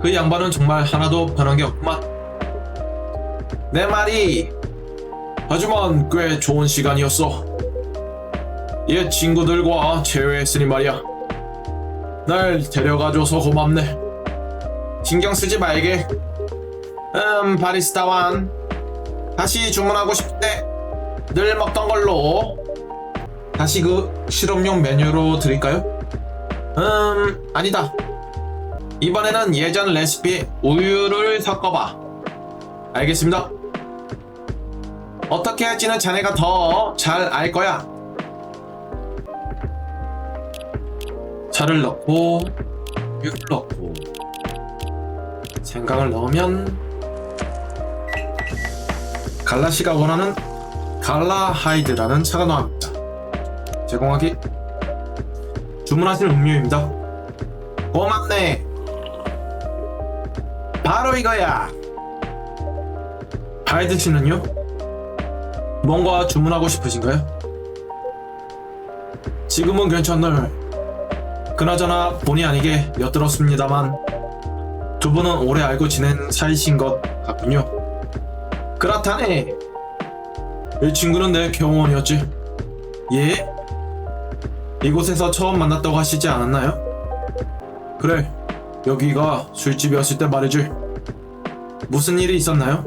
그 양반은 정말 하나도 변한 게 없구만. 내 말이. 하지만 꽤 좋은 시간이었어. 옛 친구들과 재회했으니 말이야. 날 데려가줘서 고맙네. 신경 쓰지 말게. 바리스타완. 다시 주문하고 싶을 때 늘 먹던 걸로. 다시 그 실험용 메뉴로 드릴까요? 아니다. 이번에는 예전 레시피 우유를 섞어봐. 알겠습니다. 어떻게 할지는 자네가 더 잘 알 거야. 차를 넣고 우유를 넣고 생강을 넣으면 갈라시가 원하는 갈라하이드라는 차가 나옵니다. 제공하기. 주문하신 음료입니다. 고맙네. 바로 이거야. 하이드 씨는요? 뭔가 주문하고 싶으신가요? 지금은 괜찮네. 그나저나 본의 아니게 엿들었습니다만 두 분은 오래 알고 지낸 사이신 것 같군요. 그렇다네. 이 친구는 내 경호원이었지. 예? 이곳에서 처음 만났다고 하시지 않았나요? 그래, 여기가 술집이었을 때 말이지. 무슨 일이 있었나요?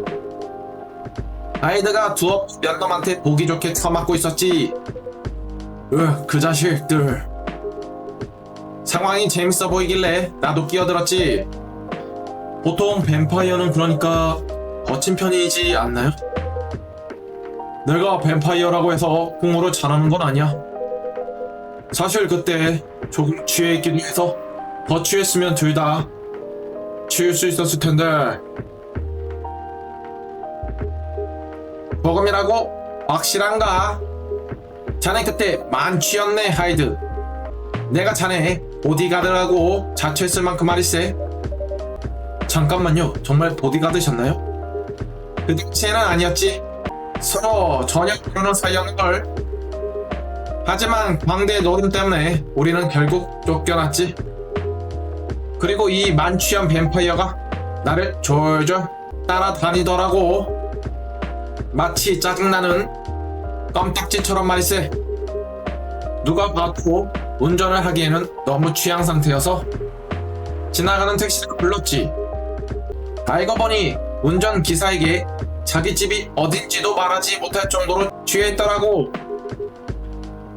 하이드가 두어 몇 놈한테 보기 좋게 처맞고 있었지. 그 자식들. 상황이 재밌어 보이길래 나도 끼어들었지. 보통 뱀파이어는 그러니까 거친 편이지 않나요? 내가 뱀파이어라고 해서 공으로 잘하는 건 아니야. 사실 그때 조금 취해 있기도 해서 더 취했으면 둘 다 치울 수 있었을 텐데. 조금이라고? 확실한가? 자네 그때 만취였네, 하이드. 내가 자네 보디가드라고 자처했을 만큼 말일세. 잠깐만요, 정말 보디가드셨나요? 그 당시에는 아니었지. 서로 전혀 모르는 사이였는걸. 하지만 광대의 노름 때문에 우리는 결국 쫓겨났지. 그리고 이 만취한 뱀파이어가 나를 졸졸 따라다니더라고. 마치 짜증나는 껌딱지처럼 말일세. 누가 봐도 운전을 하기에는 너무 취향 상태여서 지나가는 택시를 불렀지. 알고 보니 운전기사에게 자기 집이 어딘지도 말하지 못할 정도로 취했더라고.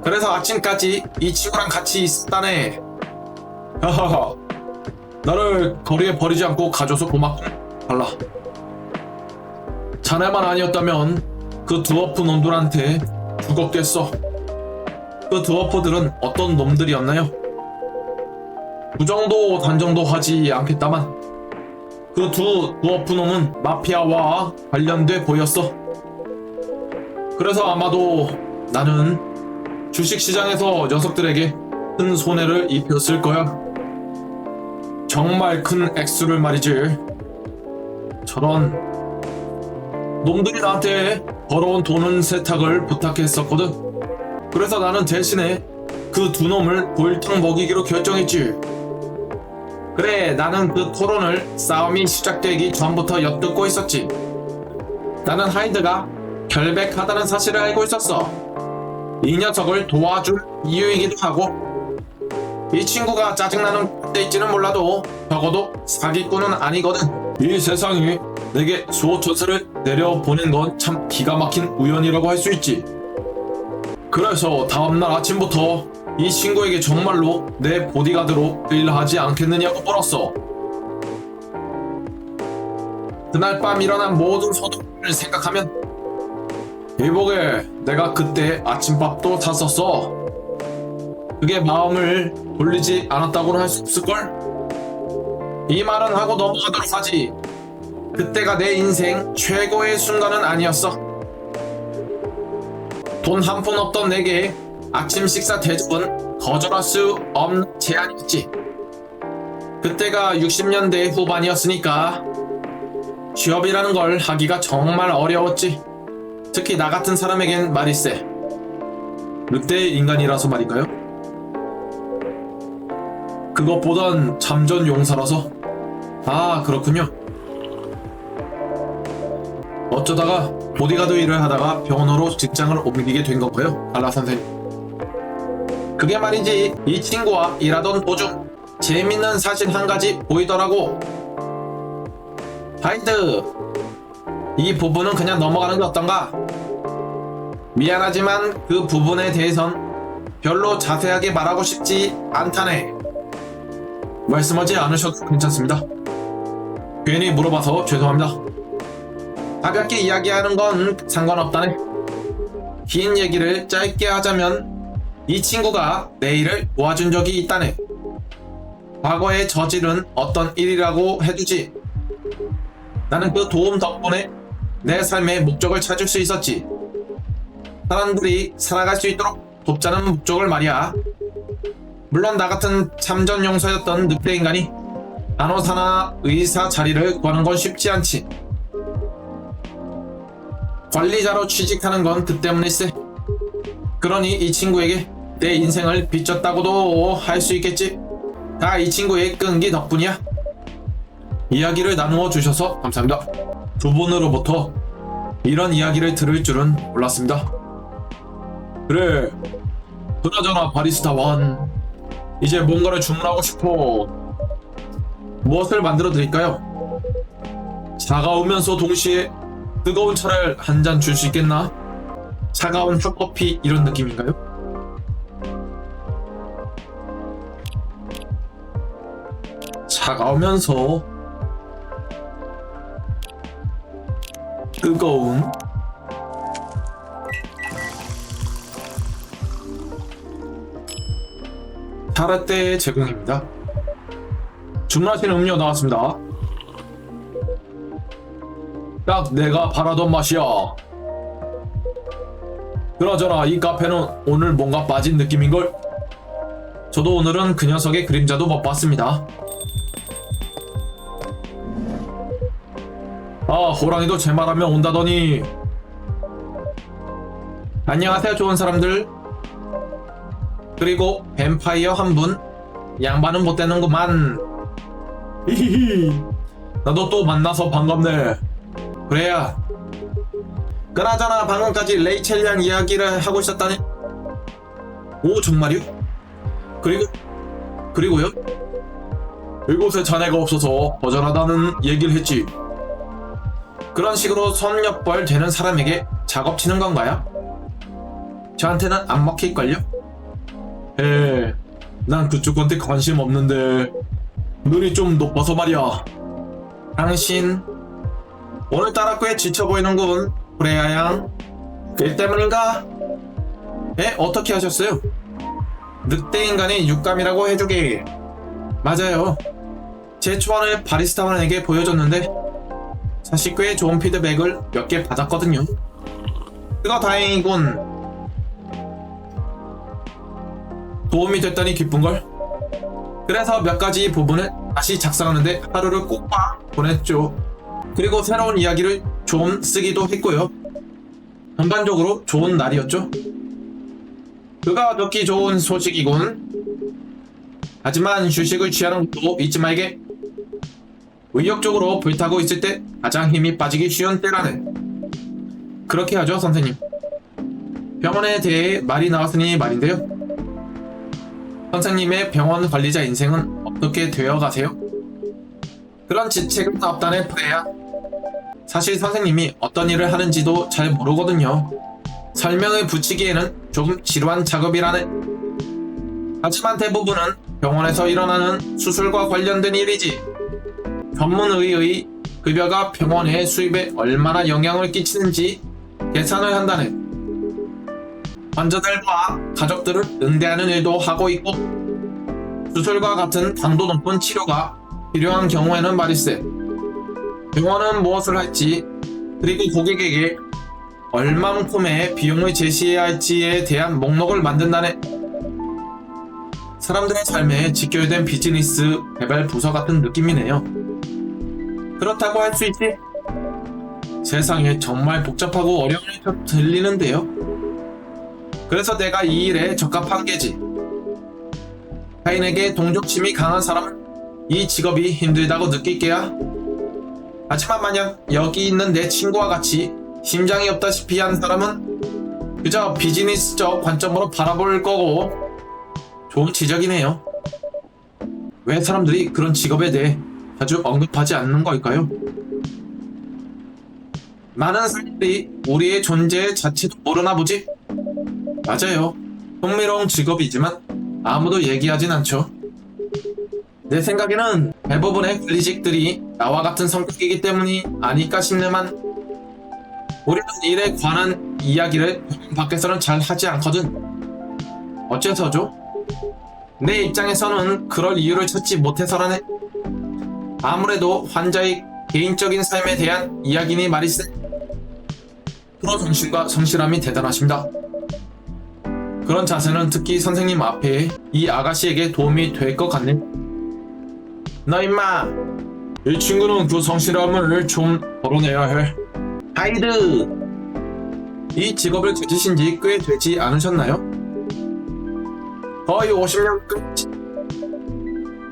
그래서 아침까지 이 친구랑 같이 있었다네. 하하하. 나를 거리에 버리지 않고 가줘서 고맙군. 발라. 자네만 아니었다면 그 드워프 놈들한테 죽었겠어. 그 드워프들은 어떤 놈들이었나요? 부정도 단정도 하지 않겠다만 그 두 드워프 놈은 마피아와 관련돼 보였어. 그래서 아마도 나는 주식시장에서 녀석들에게 큰 손해를 입혔을 거야. 정말 큰 액수를 말이지. 저런 놈들이 나한테 벌어온 돈은 세탁을 부탁했었거든. 그래서 나는 대신에 그 두 놈을 골탕 먹이기로 결정했지. 그래, 나는 그 토론을 싸움이 시작되기 전부터 엿듣고 있었지. 나는 하이드가 결백하다는 사실을 알고 있었어. 이 녀석을 도와줄 이유이기도 하고. 이 친구가 짜증나는 때일지는 몰라도 적어도 사기꾼은 아니거든. 이 세상이 내게 수호천사를 내려보낸 건 참 기가 막힌 우연이라고 할 수 있지. 그래서 다음날 아침부터 이 친구에게 정말로 내 보디가드로 일하지 않겠느냐고 물었어. 그날 밤 일어난 모든 소동을 생각하면 이보게, 내가 그때 아침밥도 샀었어. 그게 마음을 돌리지 않았다고는 할 수 없을걸? 이 말은 하고 넘어가도록 하지. 그때가 내 인생 최고의 순간은 아니었어. 돈 한 푼 없던 내게 아침 식사 대접은 거절할 수 없는 제안이었지. 그때가 60년대 후반이었으니까 취업이라는 걸 하기가 정말 어려웠지. 특히 나 같은 사람에겐 말일세. 늑대의 인간이라서 말인가요? 그것보단 잠전 용사라서. 아, 그렇군요. 어쩌다가 보디가드 일을 하다가 병원으로 직장을 옮기게 된 건가요? 알라 선생님. 그게 말이지, 이 친구와 일하던 도중 재밌는 사실 한 가지 보이더라고. 하이드, 이 부분은 그냥 넘어가는 게 어떤가? 미안하지만 그 부분에 대해선 별로 자세하게 말하고 싶지 않다네. 말씀하지 않으셔도 괜찮습니다. 괜히 물어봐서 죄송합니다. 가볍게 이야기하는 건 상관없다네. 긴 얘기를 짧게 하자면 이 친구가 내 일을 도와준 적이 있다네. 과거에 저지른 어떤 일이라고 해두지. 나는 그 도움 덕분에 내 삶의 목적을 찾을 수 있었지. 사람들이 살아갈 수 있도록 돕자는 목적을 말이야. 물론 나 같은 참전용사였던 늑대 인간이 간호사나 의사 자리를 구하는 건 쉽지 않지. 관리자로 취직하는 건 그 때문일세. 그러니 이 친구에게 내 인생을 빚졌다고도 할 수 있겠지. 다 이 친구의 끈기 덕분이야. 이야기를 나누어 주셔서 감사합니다. 두 분으로부터 이런 이야기를 들을 줄은 몰랐습니다. 그래, 그나저나 바리스타 완, 이제 뭔가를 주문하고 싶어. 무엇을 만들어 드릴까요? 차가우면서 동시에 뜨거운 차를 한 잔 줄 수 있겠나? 차가운 핫커피 이런 느낌인가요? 차가우면서 뜨거운 타라떼 제공입니다. 주문하신 음료 나왔습니다. 딱 내가 바라던 맛이야. 그나저나 이 카페는 오늘 뭔가 빠진 느낌인걸? 저도 오늘은 그 녀석의 그림자도 못 봤습니다. 아, 호랑이도 제 말하면 온다더니. 안녕하세요, 좋은 사람들. 그리고 뱀파이어 한 분. 양반은 못 되는구만. 히히히. 나도 또 만나서 반갑네. 그래야. 그나저나 방금까지 레이첼이랑 이야기를 하고 있었다니. 오, 정말요? 그리고요? 이곳에 자네가 없어서 거절하다는 얘기를 했지. 그런 식으로 섭렵벌 되는 사람에게 작업 치는 건가요? 저한테는 안 먹힐걸요? 난 그쪽 건데 관심 없는데 눈이 좀 높아서 말이야. 당신 오늘따라 꽤 지쳐 보이는군, 프레야 양. 그 때문인가? 어떻게 하셨어요? 늑대 인간의 육감이라고 해주게. 맞아요. 제 초안을 바리스타원에게 보여줬는데 사실 꽤 좋은 피드백을 몇 개 받았거든요. 그거 다행이군. 도움이 됐다니 기쁜걸. 그래서 몇 가지 부분을 다시 작성하는데 하루를 꼭 보냈죠. 그리고 새로운 이야기를 좀 쓰기도 했고요. 전반적으로 좋은 날이었죠. 그가 듣기 좋은 소식이군. 하지만 휴식을 취하는 것도 잊지 말게. 의욕적으로 불타고 있을 때 가장 힘이 빠지기 쉬운 때라네. 그렇게 하죠, 선생님. 병원에 대해 말이 나왔으니 말인데요. 선생님의 병원 관리자 인생은 어떻게 되어 가세요? 그런 지책은 없다네, 프레야. 사실 선생님이 어떤 일을 하는지도 잘 모르거든요. 설명을 붙이기에는 조금 지루한 작업이라네. 하지만 대부분은 병원에서 일어나는 수술과 관련된 일이지. 전문의의 급여가 병원의 수입에 얼마나 영향을 끼치는지 계산을 한다네. 환자들과 가족들을 응대하는 일도 하고 있고, 수술과 같은 강도 높은 치료가 필요한 경우에는 말일세. 병원은 무엇을 할지, 그리고 고객에게 얼만큼의 비용을 제시해야 할지에 대한 목록을 만든다네. 사람들의 삶에 직결된 비즈니스 개발 부서 같은 느낌이네요. 그렇다고 할 수 있지. 세상에 정말 복잡하고 어려운 일처럼 들리는데요. 그래서 내가 이 일에 적합한 게지. 타인에게 동정심이 강한 사람은 이 직업이 힘들다고 느낄 게야. 하지만 만약 여기 있는 내 친구와 같이 심장이 없다시피 한 사람은 그저 비즈니스적 관점으로 바라볼 거고. 좋은 지적이네요. 왜 사람들이 그런 직업에 대해 자주 언급하지 않는 걸까요? 많은 사람들이 우리의 존재 자체도 모르나 보지? 맞아요. 흥미로운 직업이지만 아무도 얘기하진 않죠. 내 생각에는 대부분의 관리직들이 나와 같은 성격이기 때문이 아닐까 싶네만, 우리는 일에 관한 이야기를 밖에서는 잘 하지 않거든. 어째서죠? 내 입장에서는 그럴 이유를 찾지 못해서라네. 아무래도 환자의 개인적인 삶에 대한 이야기니 말이세. 프로 정신과 성실함이 대단하십니다. 그런 자세는 특히 선생님 앞에 이 아가씨에게 도움이 될 것 같네. 너 임마, 이 친구는 그 성실함을 좀 덜어내야 해. 하이드, 이 직업을 가지신 지 꽤 되지 않으셨나요? 거의 50년 끝.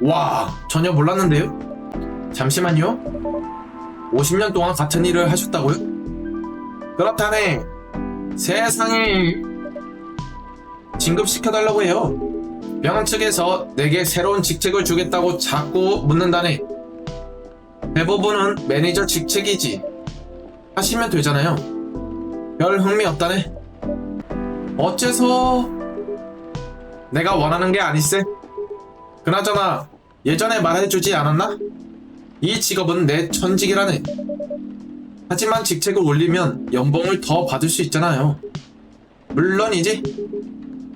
와, 전혀 몰랐는데요? 잠시만요. 50년 동안 같은 일을 하셨다고요? 그렇다네. 세상에. 진급시켜달라고 해요. 병원 측에서 내게 새로운 직책을 주겠다고 자꾸 묻는다네. 대부분은 매니저 직책이지. 하시면 되잖아요. 별 흥미 없다네. 어째서 내가 원하는 게 아니세? 그나저나 예전에 말해주지 않았나? 이 직업은 내 천직이라네. 하지만 직책을 올리면 연봉을 더 받을 수 있잖아요. 물론이지.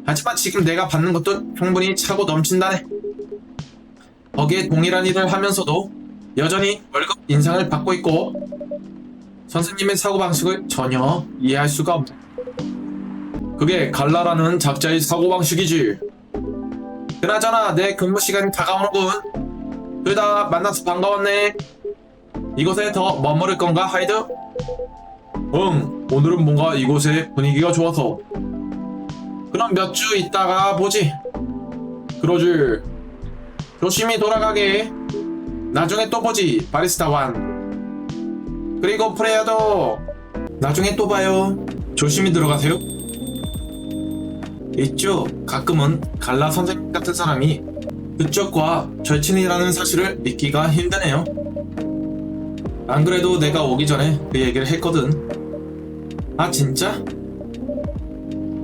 하지만 지금 내가 받는 것도 충분히 차고 넘친다네. 거기에 동일한 일을 하면서도 여전히 월급 인상을 받고 있고, 선생님의 사고방식을 전혀 이해할 수가 없다. 그게 갈라라는 작자의 사고방식이지. 그나저나 내 근무 시간이 다가오는군. 둘 다 만나서 반가웠네. 이곳에 더 머무를 건가, 하이드? 응, 오늘은 뭔가 이곳의 분위기가 좋아서. 그럼 몇 주 있다가 보지. 그러지. 조심히 돌아가게. 나중에 또 보지, 바리스타 완. 그리고 프레야도 나중에 또 봐요. 조심히 들어가세요. 있죠. 가끔은 갈라 선생님 같은 사람이 그쪽과 절친이라는 사실을 믿기가 힘드네요. 안 그래도 내가 오기 전에 그 얘기를 했거든. 아, 진짜?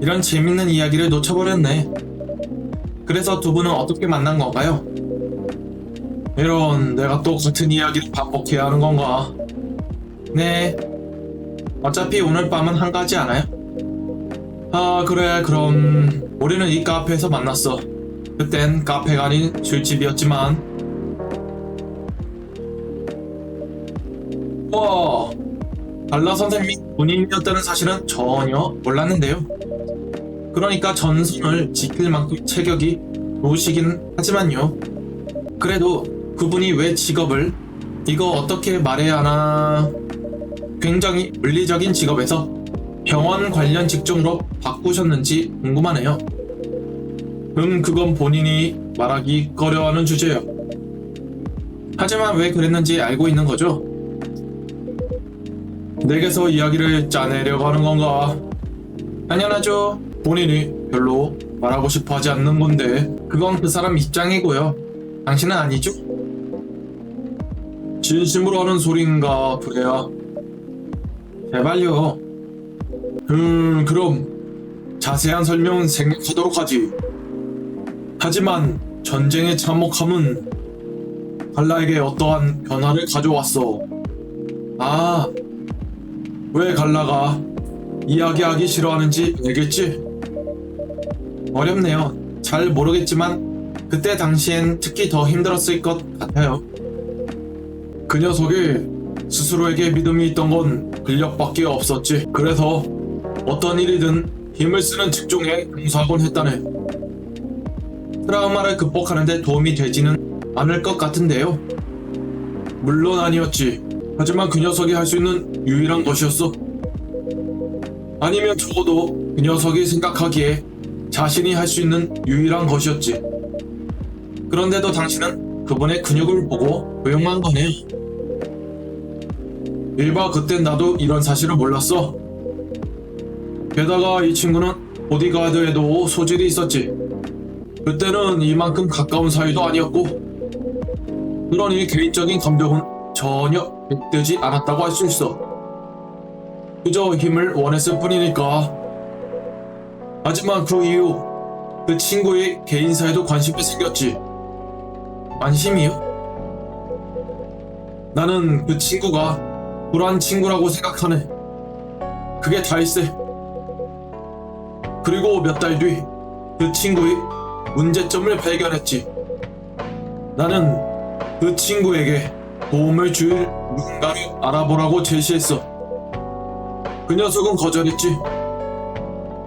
이런 재밌는 이야기를 놓쳐버렸네. 그래서 두 분은 어떻게 만난 건가요? 이런, 내가 또 같은 이야기를 반복해야 하는 건가? 네. 어차피 오늘 밤은 한가하지 않아요? 아, 그래. 그럼 우리는 이 카페에서 만났어. 그땐 카페가 아닌 술집이었지만. 와, 갈라 선생님이 본인이었다는 사실은 전혀 몰랐는데요. 그러니까 전선을 지킬 만큼 체격이 좋으시긴 하지만요. 그래도 그분이 왜 직업을, 이거 어떻게 말해야 하나, 굉장히 물리적인 직업에서 병원 관련 직종으로 바꾸셨는지 궁금하네요. 그건 본인이 말하기 꺼려하는 주제요. 하지만 왜 그랬는지 알고 있는 거죠? 내게서 이야기를 짜내려고 하는 건가? 당연하죠. 본인이 별로 말하고 싶어 하지 않는 건데, 그건 그 사람 입장이고요. 당신은 아니죠? 진심으로 하는 소린가, 그래야. 제발요. 그럼 자세한 설명은 생략하도록 하지. 하지만 전쟁의 참혹함은 갈라에게 어떠한 변화를 가져왔어. 아, 왜 갈라가 이야기하기 싫어하는지 알겠지? 어렵네요. 잘 모르겠지만 그때 당시엔 특히 더 힘들었을 것 같아요. 그 녀석이 스스로에게 믿음이 있던 건 근력밖에 없었지. 그래서 어떤 일이든 힘을 쓰는 직종에 종사하곤 했다네. 트라우마를 극복하는데 도움이 되지는 않을 것 같은데요. 물론 아니었지. 하지만 그 녀석이 할 수 있는 유일한 것이었어. 아니면 적어도 그 녀석이 생각하기에 자신이 할 수 있는 유일한 것이었지. 그런데도 당신은 그분의 근육을 보고 조용한 거네요. 일바 그땐 나도 이런 사실을 몰랐어. 게다가 이 친구는 보디가드에도 소질이 있었지. 그때는 이만큼 가까운 사이도 아니었고, 그러니 개인적인 감정은 전혀 뱉지 않았다고 할 수 있어. 그저 힘을 원했을 뿐이니까. 하지만 그 이후 그 친구의 개인사에도 관심이 생겼지. 관심이요? 나는 그 친구가 불안 친구라고 생각하네. 그게 다일세. 그리고 몇 달 뒤 그 친구의 문제점을 발견했지. 나는 그 친구에게 도움을 줄 누군가를 알아보라고 제시했어. 그 녀석은 거절했지.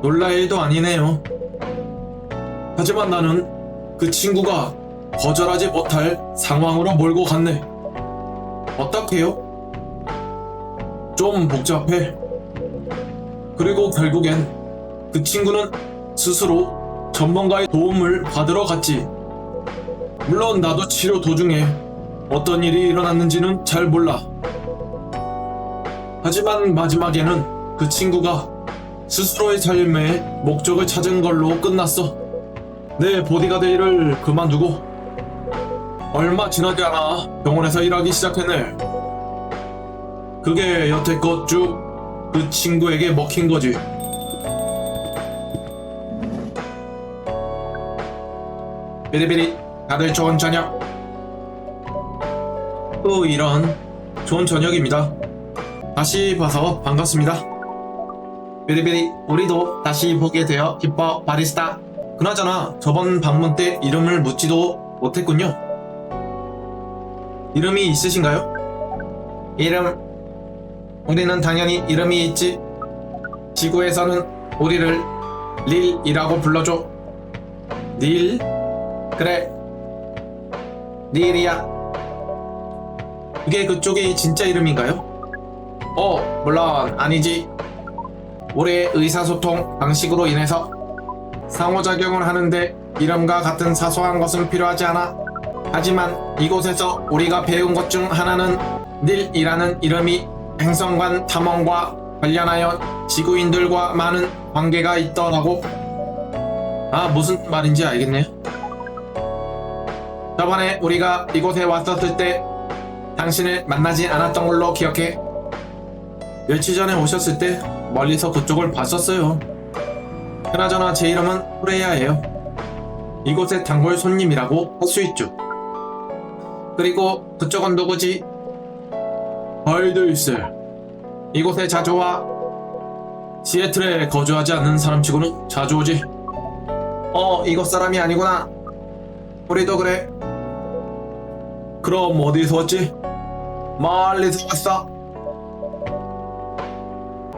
놀랄 일도 아니네요. 하지만 나는 그 친구가 거절하지 못할 상황으로 몰고 갔네. 어떡해요? 좀 복잡해. 그리고 결국엔 그 친구는 스스로 전문가의 도움을 받으러 갔지. 물론 나도 치료 도중에 어떤 일이 일어났는지는 잘 몰라. 하지만 마지막에는 그 친구가 스스로의 삶의 목적을 찾은 걸로 끝났어. 내 보디가드 일을 그만두고 얼마 지나지 않아 병원에서 일하기 시작했네. 그게 여태껏 쭉 그 친구에게 먹힌 거지. 비리비리, 다들 좋은 저녁. 또 이런 좋은 저녁입니다. 다시 봐서 반갑습니다. 비리비리, 우리도 다시 보게 되어 기뻐 바리스타. 그나저나 저번 방문 때 이름을 묻지도 못했군요. 이름이 있으신가요? 이름, 우리는 당연히 이름이 있지. 지구에서는 우리를 릴이라고 불러줘. 릴? 그래, 릴이야. 그게 그쪽의 진짜 이름인가요? 물론 아니지. 우리의 의사소통 방식으로 인해서 상호작용을 하는데 이름과 같은 사소한 것은 필요하지 않아. 하지만 이곳에서 우리가 배운 것 중 하나는 닐이라는 이름이 행성관 탐험과 관련하여 지구인들과 많은 관계가 있더라고. 무슨 말인지 알겠네요. 저번에 우리가 이곳에 왔었을 때 당신을 만나지 않았던 걸로 기억해. 며칠 전에 오셨을 때 멀리서 그쪽을 봤었어요. 그나저나 제 이름은 프레야예요. 이곳의 단골 손님이라고 할 수 있죠. 그리고 그쪽은 누구지? 하이드일세. 이곳에 자주 와. 시애틀에 거주하지 않는 사람치고는 자주 오지. 이곳 사람이 아니구나. 우리도 그래. 그럼 어디서 왔지? 멀리서 왔어.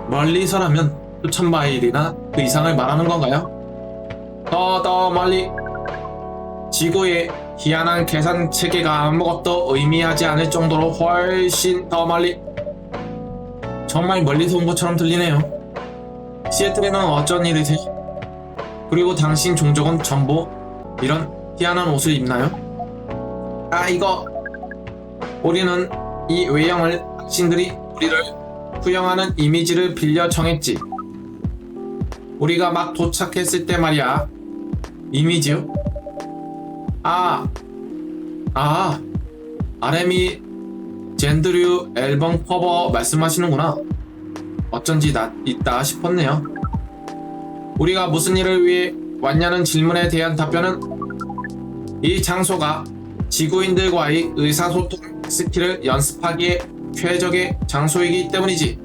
멀리서라면 수천 마일이나 그 이상을 말하는 건가요? 더 멀리. 지구의 희한한 계산 체계가 아무것도 의미하지 않을 정도로 훨씬 더 멀리. 정말 멀리서 온 것처럼 들리네요. 시애틀에는 어쩐 일이세요? 그리고 당신 종족은 전부 이런 희한한 옷을 입나요? 이거 우리는 이 외형을 당신들이 우리를 투영하는 이미지를 빌려 정했지. 우리가 막 도착했을 때 말이야. 이미지요? RM이 젠드류 앨범 커버 말씀하시는구나. 어쩐지 있다 싶었네요. 우리가 무슨 일을 위해 왔냐는 질문에 대한 답변은 이 장소가 지구인들과의 의사소통 스킬을 연습하기에 최적의 장소이기 때문이지.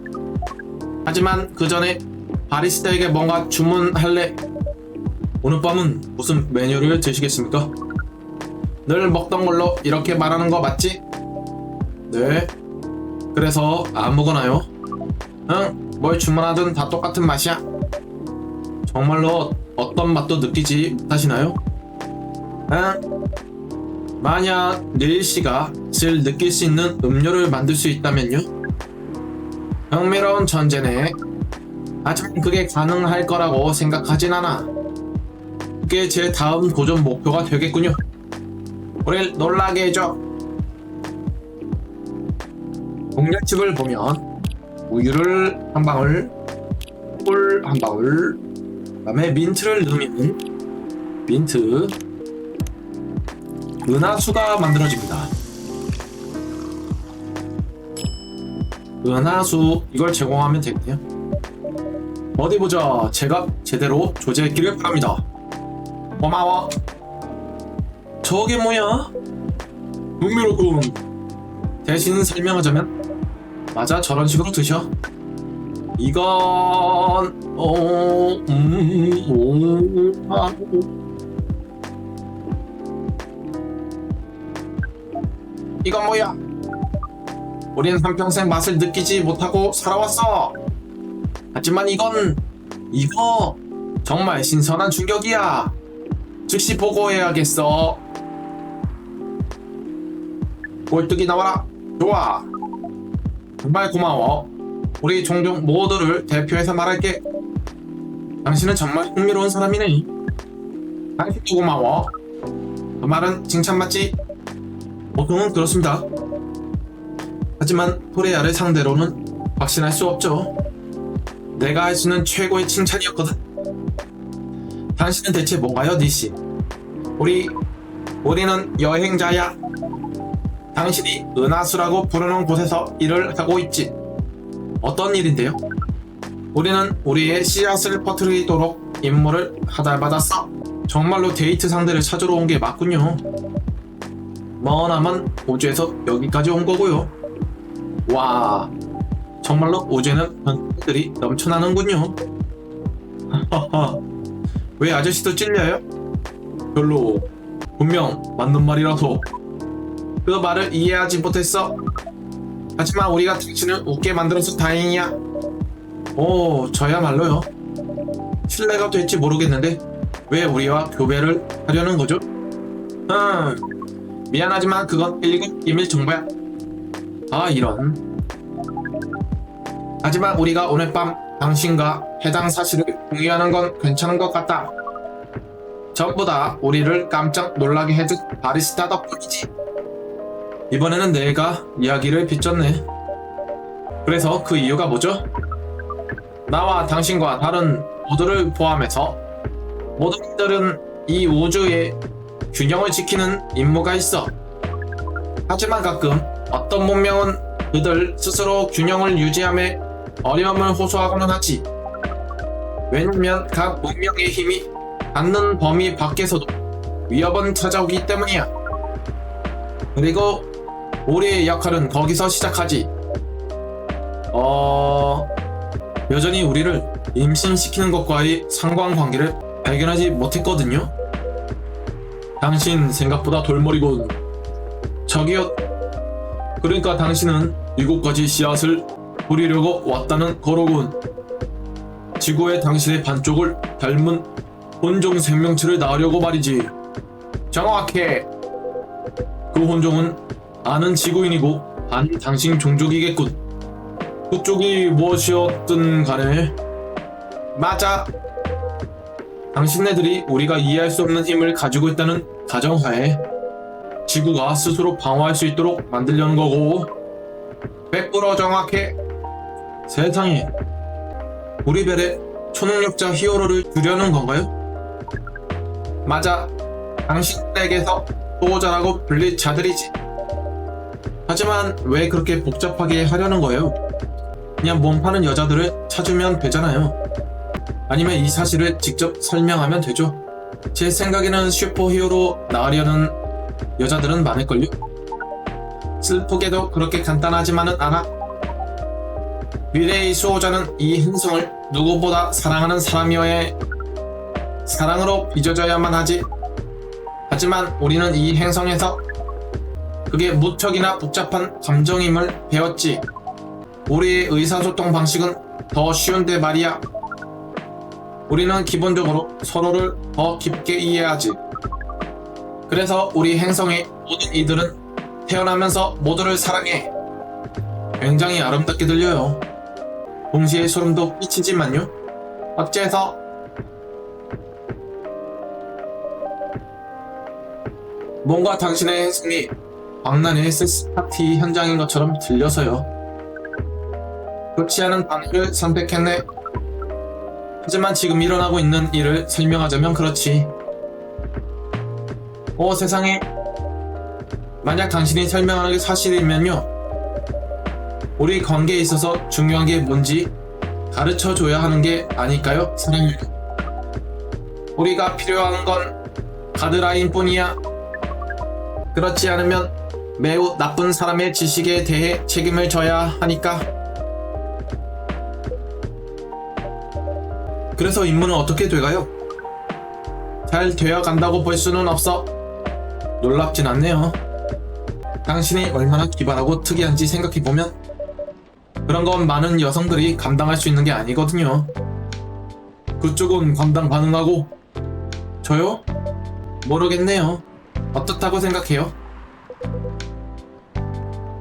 하지만 그 전에 바리스타에게 뭔가 주문할래. 오늘 밤은 무슨 메뉴를 드시겠습니까? 늘 먹던 걸로 이렇게 말하는 거 맞지? 네. 그래서 아무거나요? 응, 뭘 주문하든 다 똑같은 맛이야. 정말로 어떤 맛도 느끼지 못하시나요? 응? 만약 릴씨가 질 느낄 수 있는 음료를 만들 수 있다면요? 흥미로운 전제네. 하지만 그게 가능할 거라고 생각하진 않아. 그게 제 다음 도전 목표가 되겠군요. 우릴 놀라게 해줘. 동력집을 보면 우유를 한 방울, 꿀 한 방울, 그다음에 민트를 넣으면 민트, 은하수가 만들어집니다. 은하수 이걸 제공하면 되겠네요. 어디 보자. 제가 제대로 조제했기를 바랍니다. 고마워. 저게 뭐야? 흥미롭군. 대신 설명하자면 맞아, 저런 식으로 드셔. 이건 이건 뭐야? 우린 한평생 맛을 느끼지 못하고 살아왔어. 하지만 이거 정말 신선한 충격이야. 즉시 보고해야겠어. 꼴뚜기 나와라. 좋아. 정말 고마워. 우리 종종 모두를 대표해서 말할게. 당신은 정말 흥미로운 사람이네. 당신도 고마워. 그 말은 칭찬 맞지? 보통은 그렇습니다. 하지만 토레야를 상대로는 확신할 수 없죠. 내가 할 수 있는 최고의 칭찬이었거든. 당신은 대체 뭔가요, 니씨? 우리는 여행자야. 당신이 은하수라고 부르는 곳에서 일을 하고 있지. 어떤 일인데요? 우리는 우리의 씨앗을 퍼뜨리도록 임무를 하달받았어. 정말로 데이트 상대를 찾으러 온 게 맞군요. 머나먼 우주에서 여기까지 온 거고요. 와, 정말로 우주에는 변태들이 넘쳐나는군요. 하하하. 왜 아저씨도 찔려요? 별로. 분명 맞는 말이라서. 그 말을 이해하지 못했어. 하지만 우리가 당신을 웃게 만들어서 다행이야. 오, 저야말로요. 신뢰가 될지 모르겠는데 왜 우리와 교배를 하려는 거죠? 미안하지만 그건 1급 비밀 정보야. 아, 이런. 하지만 우리가 오늘 밤 당신과 해당 사실을 공유하는 건 괜찮은 것 같다. 전부 다 우리를 깜짝 놀라게 해준 바리스타 덕분이지. 이번에는 내가 이야기를 빚졌네. 그래서 그 이유가 뭐죠? 나와 당신과 다른 모두를 포함해서 모든 이들은 이 우주의 균형을 지키는 임무가 있어. 하지만 가끔 어떤 문명은 그들 스스로 균형을 유지함에 어려움을 호소하고는 하지. 왜냐면 각 문명의 힘이 닿는 범위 밖에서도 위협은 찾아오기 때문이야. 그리고 우리의 역할은 거기서 시작하지. 여전히 우리를 임신시키는 것과의 상관관계를 발견하지 못했거든요. 당신 생각보다 돌머리군. 저기요. 그러니까 당신은 이곳까지 씨앗을 뿌리려고 왔다는 거로군. 지구의 당신의 반쪽을 닮은 혼종 생명체를 낳으려고 말이지. 정확해. 그 혼종은 아는 지구인이고 반 당신 종족이겠군. 그쪽이 무엇이었든 간에. 맞아. 당신네들이 우리가 이해할 수 없는 힘을 가지고 있다는 가정하에 지구가 스스로 방어할 수 있도록 만들려는 거고. 100% 정확해. 세상에. 우리 별에 초능력자 히어로를 주려는 건가요? 맞아. 당신에게서 수호자라고 불릴 자들이지. 하지만 왜 그렇게 복잡하게 하려는 거예요? 그냥 몸 파는 여자들을 찾으면 되잖아요. 아니면 이 사실을 직접 설명하면 되죠. 제 생각에는 슈퍼히어로 나으려는 여자들은 많을걸요? 슬프게도 그렇게 간단하지만은 않아. 미래의 수호자는 이 행성을 누구보다 사랑하는 사람이어야 해. 사랑으로 빚어져야만 하지. 하지만 우리는 이 행성에서 그게 무척이나 복잡한 감정임을 배웠지. 우리의 의사소통 방식은 더 쉬운데 말이야. 우리는 기본적으로 서로를 더 깊게 이해하지. 그래서 우리 행성의 모든 이들은 태어나면서 모두를 사랑해. 굉장히 아름답게 들려요. 동시에 소름도 끼치지만요. 어째서? 뭔가 당신의 행동이 광란의 섹스 파티 현장인 것처럼 들려서요. 좋지 않은 단어를 선택했네. 하지만 지금 일어나고 있는 일을 설명하자면 그렇지. 오 세상에. 만약 당신이 설명하는 게 사실이면요, 우리 관계에 있어서 중요한 게 뭔지 가르쳐줘야 하는 게 아닐까요? 사랑을. 우리가 필요한 건 가드라인 뿐이야. 그렇지 않으면 매우 나쁜 사람의 지식에 대해 책임을 져야 하니까. 그래서 임무는 어떻게 돼가요? 잘 되어간다고 볼 수는 없어. 놀랍진 않네요. 당신이 얼마나 기발하고 특이한지 생각해보면 그런 건 많은 여성들이 감당할 수 있는 게 아니거든요. 그쪽은 감당 가능하고 저요? 모르겠네요. 어떻다고 생각해요?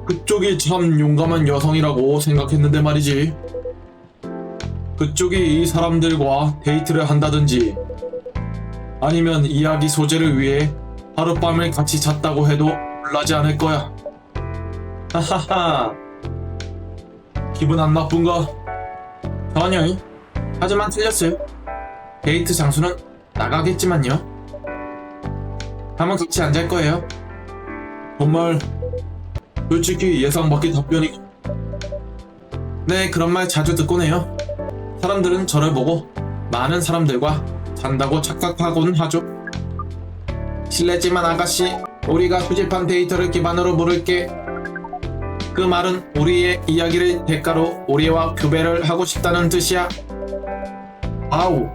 그쪽이 참 용감한 여성이라고 생각했는데 말이지. 그쪽이 이 사람들과 데이트를 한다든지 아니면 이야기 소재를 위해 하룻밤을 같이 잤다고 해도 놀라지 않을 거야. 하하하. 기분 안 나쁜가? 전혀요. 하지만 틀렸어요. 데이트 장소는 나가겠지만요. 다만 같이 안 잘 거예요. 정말 솔직히 예상 밖의 답변이고. 네, 그런 말 자주 듣곤 해요. 사람들은 저를 보고 많은 사람들과 잔다고 착각하곤 하죠. 실례지만 아가씨, 우리가 수집한 데이터를 기반으로 물을게. 그 말은 우리의 이야기를 대가로 우리와 교배를 하고 싶다는 뜻이야. 아우,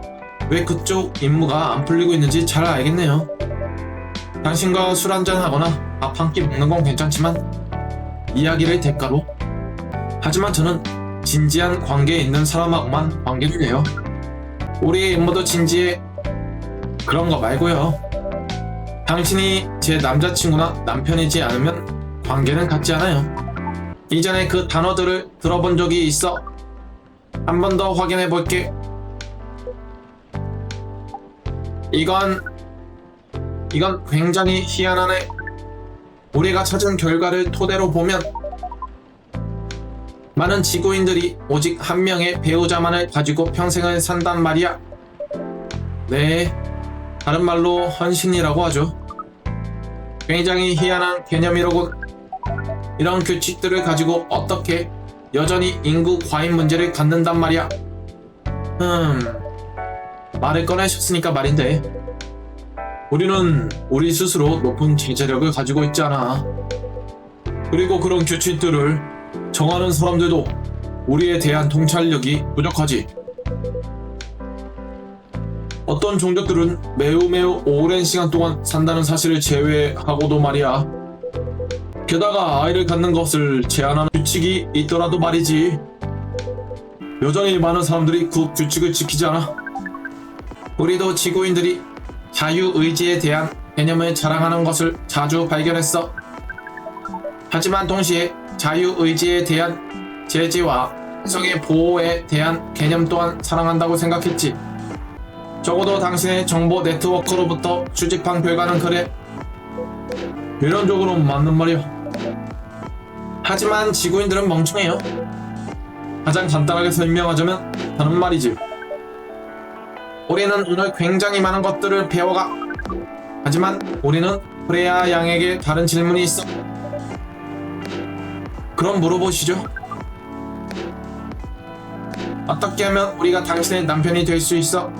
왜 그쪽 임무가 안 풀리고 있는지 잘 알겠네요. 당신과 술 한잔 하거나 밥 한 끼 먹는 건 괜찮지만 이야기를 대가로? 하지만 저는 진지한 관계에 있는 사람하고만 관계를 해요. 우리의 임무도 진지해. 그런 거 말고요. 당신이 제 남자친구나 남편이지 않으면 관계는 갖지 않아요. 이전에 그 단어들을 들어본 적이 있어. 한 번 더 확인해 볼게. 이건 굉장히 희한하네. 우리가 찾은 결과를 토대로 보면 많은 지구인들이 오직 한 명의 배우자만을 가지고 평생을 산단 말이야. 네, 다른 말로 헌신이라고 하죠. 굉장히 희한한 개념이로군. 이런 규칙들을 가지고 어떻게 여전히 인구 과잉 문제를 갖는단 말이야. 말을 꺼내셨으니까 말인데, 우리는 우리 스스로 높은 제재력을 가지고 있지 않아. 그리고 그런 규칙들을 정하는 사람들도 우리에 대한 통찰력이 부족하지. 어떤 종족들은 매우 오랜 시간 동안 산다는 사실을 제외하고도 말이야. 게다가 아이를 갖는 것을 제한하는 규칙이 있더라도 말이지. 여전히 많은 사람들이 그 규칙을 지키지 않아. 우리도 지구인들이 자유의지에 대한 개념을 자랑하는 것을 자주 발견했어. 하지만 동시에 자유의지에 대한 제지와 해석의 보호에 대한 개념 또한 사랑한다고 생각했지. 적어도 당신의 정보 네트워크로부터 수집한 결과는 그래. 이론적으로는 맞는 말이야. 하지만 지구인들은 멍청해요. 가장 간단하게 설명하자면 다른 말이지. 우리는 오늘 굉장히 많은 것들을 배워가. 하지만 우리는 프레야 양에게 다른 질문이 있어. 그럼 물어보시죠. 어떻게 하면 우리가 당신의 남편이 될 수 있어?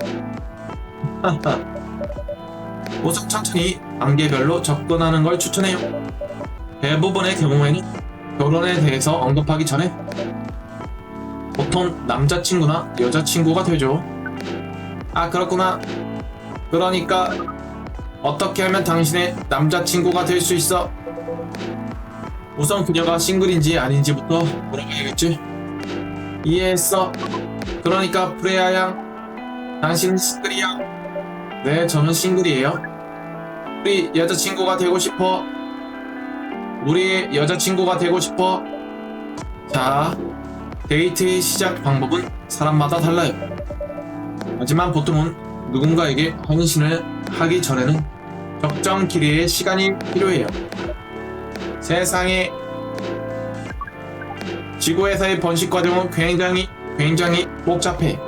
우선 천천히 단계별로 접근하는 걸 추천해요. 대부분의 경우에는 결혼에 대해서 언급하기 전에 보통 남자친구나 여자친구가 되죠. 아, 그렇구나. 그러니까 어떻게 하면 당신의 남자친구가 될 수 있어? 우선 그녀가 싱글인지 아닌지부터 물어봐야겠지. 이해했어. 그러니까 프레야 양, 당신 싱글이야? 네, 저는 싱글이에요. 우리 여자친구가 되고 싶어. 우리의 여자친구가 되고 싶어. 자, 데이트의 시작 방법은 사람마다 달라요. 하지만 보통은 누군가에게 헌신을 하기 전에는 적정 길이의 시간이 필요해요. 세상에 지구에서의 번식 과정은 굉장히 복잡해.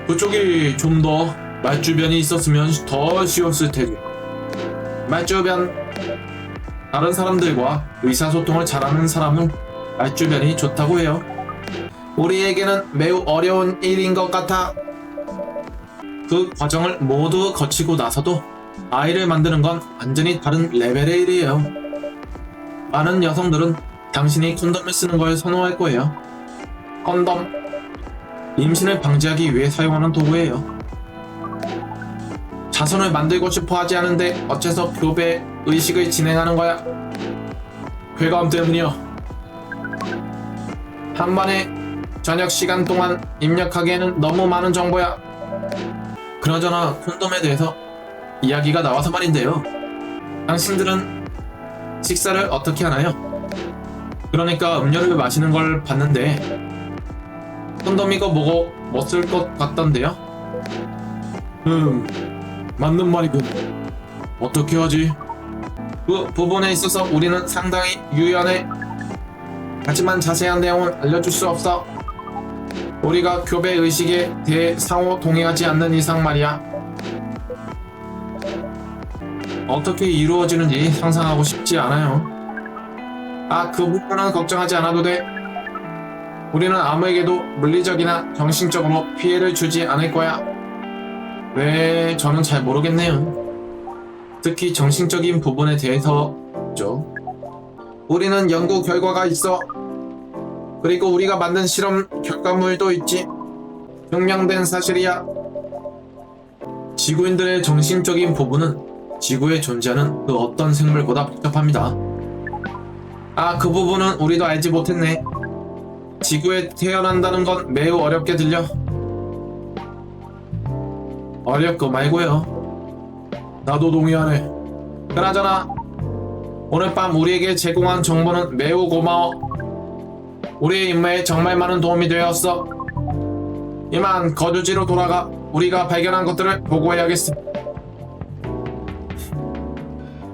그쪽이 좀 더 말주변이 있었으면 더 쉬웠을 테고. 말주변, 다른 사람들과 의사소통을 잘하는 사람은 말주변이 좋다고 해요. 우리에게는 매우 어려운 일인 것 같아. 그 과정을 모두 거치고 나서도 아이를 만드는 건 완전히 다른 레벨의 일이에요. 많은 여성들은 당신이 콘돔을 쓰는 걸 선호할 거예요. 콘돔, 임신을 방지하기 위해 사용하는 도구예요. 자손을 만들고 싶어 하지 않은데 어째서 교배 의식을 진행하는 거야? 쾌감 때문이야. 한 번에 저녁 시간 동안 입력하기에는 너무 많은 정보야. 그나저나 콘돔에 대해서 이야기가 나와서 말인데요. 당신들은 식사를 어떻게 하나요? 그러니까 음료를 마시는 걸 봤는데 콘돔이고 뭐고 못 쓸 것 같던데요? 맞는 말이군. 어떻게 하지? 그 부분에 있어서 우리는 상당히 유연해. 하지만 자세한 내용은 알려줄 수 없어. 우리가 교배 의식에 대해 상호 동의하지 않는 이상 말이야. 어떻게 이루어지는지 상상하고 싶지 않아요. 그 부분은 걱정하지 않아도 돼. 우리는 아무에게도 물리적이나 정신적으로 피해를 주지 않을 거야. 왜 저는 잘 모르겠네요. 특히 정신적인 부분에 대해서죠. 우리는 연구 결과가 있어. 그리고 우리가 만든 실험 결과물도 있지. 증명된 사실이야. 지구인들의 정신적인 부분은 지구에 존재하는 그 어떤 생물보다 복잡합니다. 그 부분은 우리도 알지 못했네. 지구에 태어난다는 건 매우 어렵게 들려. 어렵고 말고요. 나도 동의하네. 그나저나 오늘 밤 우리에게 제공한 정보는 매우 고마워. 우리의 임무에 정말 많은 도움이 되었어. 이만 거주지로 돌아가 우리가 발견한 것들을 보고해야겠어.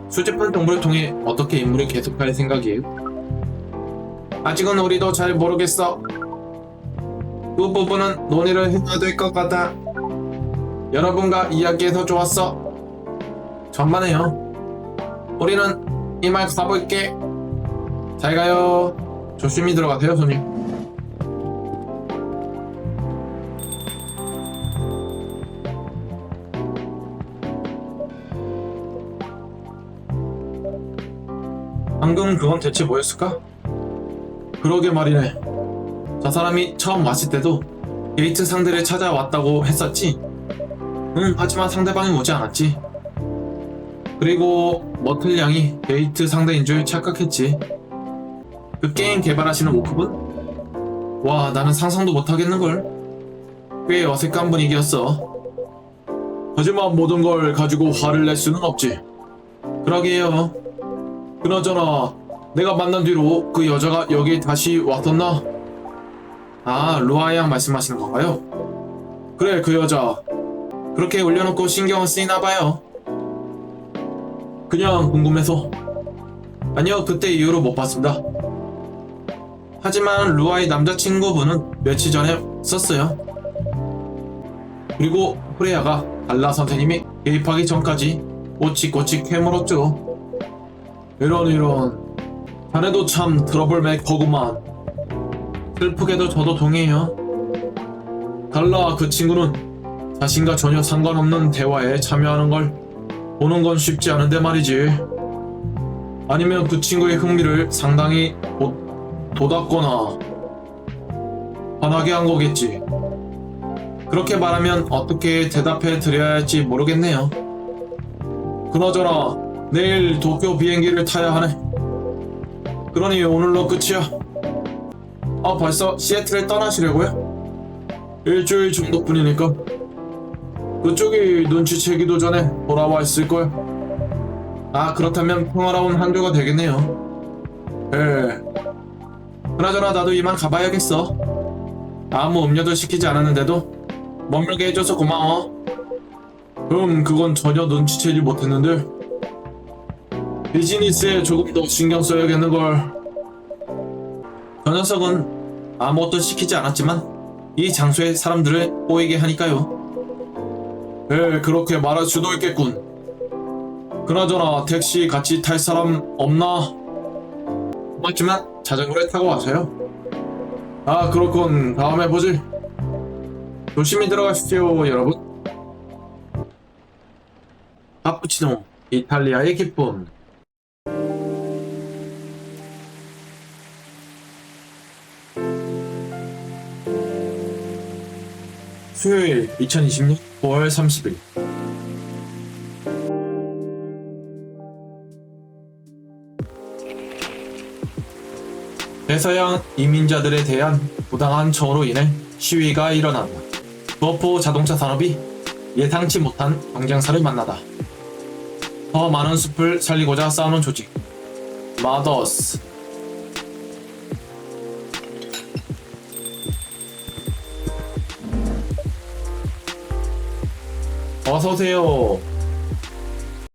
수집한 정보를 통해 어떻게 임무를 계속할 생각이에요? 아직은 우리도 잘 모르겠어. 그 부분은 논의를 해야 될 것 같아. 여러분과 이야기해서 좋았어. 전만해요. 우리는 이만 가볼게. 잘 가요. 조심히 들어가세요, 손님. 방금 그건 대체 뭐였을까? 그러게 말이네. 저 사람이 처음 왔을 때도 게이트 상대를 찾아왔다고 했었지? 하지만 상대방이 오지 않았지. 그리고 머틀 양이 게이트 상대인 줄 착각했지. 그 게임 개발하시는 오크분? 와, 나는 상상도 못하겠는걸. 꽤 어색한 분위기였어. 하지만 모든 걸 가지고 화를 낼 수는 없지. 그러게요. 그나저나 내가 만난 뒤로 그 여자가 여기 다시 왔었나? 루아 양 말씀하시는 건가요? 그래, 그 여자. 그렇게 올려놓고 신경은 쓰이나봐요. 그냥 궁금해서. 아니요, 그때 이후로 못 봤습니다. 하지만 루아의 남자친구분은 며칠 전에 썼어요. 그리고 프레야가 달라 선생님이 개입하기 전까지 꼬치꼬치 캐물었죠. 이런 자네도 참 트러블 메이커구만. 슬프게도 저도 동의해요. 달라 그 친구는 자신과 전혀 상관없는 대화에 참여하는 걸 보는 건 쉽지 않은데 말이지. 아니면 그 친구의 흥미를 상당히 돋았거나 화나게 한 거겠지. 그렇게 말하면 어떻게 대답해 드려야 할지 모르겠네요. 그나저나 내일 도쿄 비행기를 타야 하네. 그러니 오늘로 끝이야. 벌써 시애틀에 떠나시려고요? 일주일 정도뿐이니까. 그쪽이 눈치채기도 전에 돌아와 있을걸. 그렇다면 평화로운 한 주가 되겠네요. 그나저나 나도 이만 가봐야겠어. 아무 음료도 시키지 않았는데도 머물게 해줘서 고마워. 그건 전혀 눈치채지 못했는데 비즈니스에 조금 더 신경 써야겠는걸. 저 녀석은 아무것도 시키지 않았지만 이 장소에 사람들을 꼬이게 하니까요. 그렇게 말할 수도 있겠군. 그나저나 택시 같이 탈 사람 없나? 맞지만 자전거를 타고 와서요. 아, 그렇군. 다음에 보지. 조심히 들어가십시오, 여러분. 카푸치노, 이탈리아의 기쁨. 수요일 2020년 9월 30일. 대서양 이민자들에 대한 부당한 처우로 인해 시위가 일어난다. 버포 자동차 산업이 예상치 못한 경쟁사를 만나다. 더 많은 숲을 살리고자 싸우는 조직 마더스. 어서오세요.